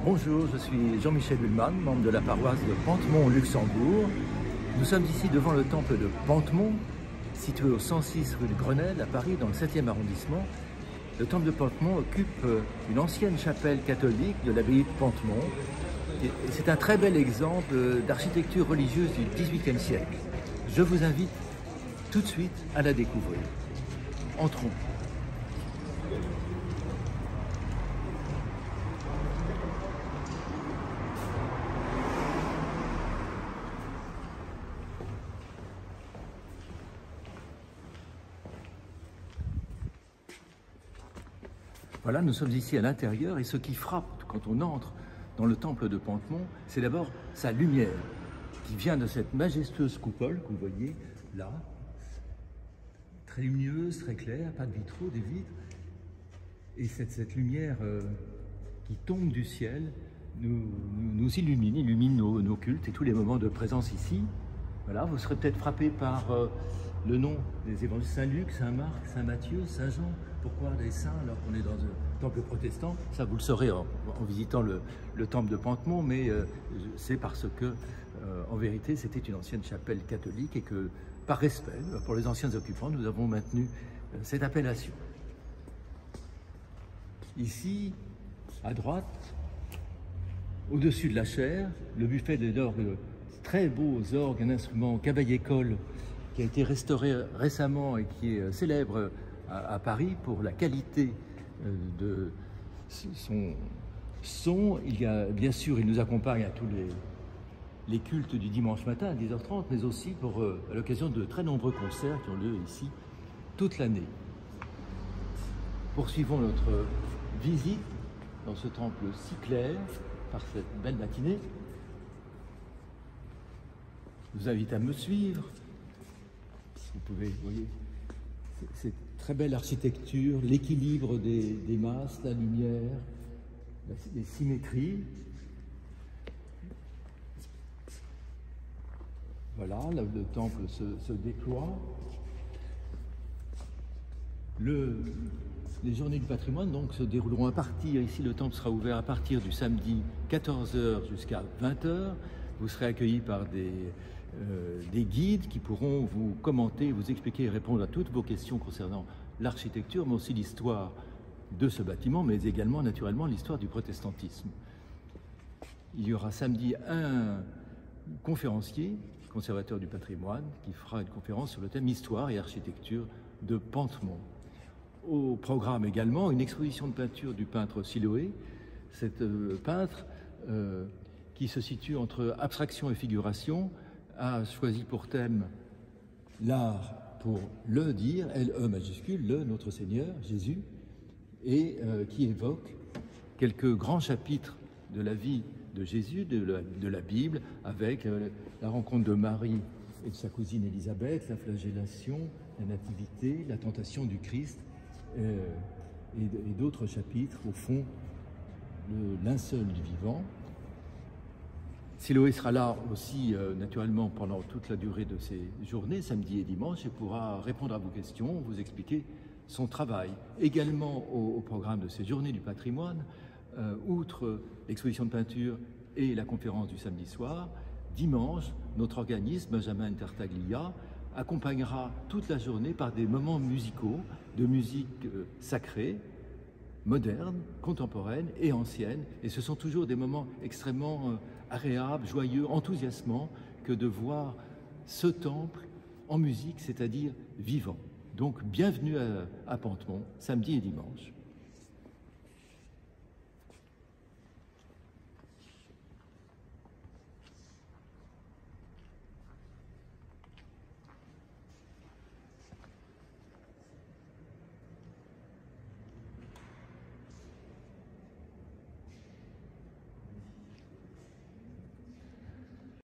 Bonjour, je suis Jean-Michel Hullmann, membre de la paroisse de Pantemont au Luxembourg. Nous sommes ici devant le temple de Pantemont, situé au 106 rue de Grenelle à Paris, dans le 7e arrondissement. Le temple de Pantemont occupe une ancienne chapelle catholique de l'abbaye de Pantemont. C'est un très bel exemple d'architecture religieuse du XVIIIe siècle. Je vous invite tout de suite à la découvrir. Entrons. Voilà, nous sommes ici à l'intérieur et ce qui frappe quand on entre dans le temple de Pantemont, c'est d'abord sa lumière qui vient de cette majestueuse coupole que vous voyez là, très lumineuse, très claire, pas de vitraux, des vitres. Et cette lumière qui tombe du ciel nous illumine nos cultes et tous les moments de présence ici. Voilà, vous serez peut-être frappé par le nom des évangiles Saint-Luc, Saint-Marc, Saint-Matthieu, Saint-Jean. Pourquoi des saints alors qu'on est dans un temple protestant? Ça, vous le saurez en visitant le temple de Pantemont, mais c'est parce que, en vérité, c'était une ancienne chapelle catholique et que, par respect pour les anciens occupants, nous avons maintenu cette appellation. Ici, à droite, au-dessus de la chaire, le buffet d'orgue, très beaux orgues, un instrument Cavaillé-Coll qui a été restauré récemment et qui est célèbre à Paris pour la qualité de son son. Il y a, bien sûr, il nous accompagne à tous les cultes du dimanche matin à 10h30, mais aussi pour à l'occasion de très nombreux concerts qui ont lieu ici toute l'année. Poursuivons notre visite dans ce temple si clair par cette belle matinée. Je vous invite à me suivre. Vous pouvez, vous voyez, cette très belle architecture, l'équilibre des masses, la lumière, les symétries. Voilà, là, le temple se déploie. Les journées du patrimoine donc se dérouleront à partir, ici le temple sera ouvert à partir du samedi 14h jusqu'à 20h. Vous serez accueillis par des guides qui pourront vous commenter, vous expliquer et répondre à toutes vos questions concernant l'architecture, mais aussi l'histoire de ce bâtiment, mais également naturellement l'histoire du protestantisme. Il y aura samedi un conférencier, conservateur du patrimoine, qui fera une conférence sur le thème Histoire et architecture de Pantemont. Au programme également une exposition de peinture du peintre Siloé, cet peintre qui se situe entre abstraction et figuration, a choisi pour thème l'art pour le dire, L-E majuscule, le Notre Seigneur, Jésus, et qui évoque quelques grands chapitres de la vie de Jésus, de la Bible, avec la rencontre de Marie et de sa cousine Élisabeth, la flagellation, la nativité, la tentation du Christ, et d'autres chapitres, au fond, le linceul du vivant. Siloé sera là aussi, naturellement, pendant toute la durée de ces journées, samedi et dimanche, et pourra répondre à vos questions, vous expliquer son travail. Également au programme de ces journées du patrimoine, outre l'exposition de peinture et la conférence du samedi soir, dimanche, notre organisme, Benjamin Intertaglia, accompagnera toute la journée par des moments musicaux, de musique sacrée, moderne, contemporaine et ancienne. Et ce sont toujours des moments extrêmement agréables, joyeux, enthousiasmants que de voir ce temple en musique, c'est-à-dire vivant. Donc bienvenue à Pantemont, samedi et dimanche.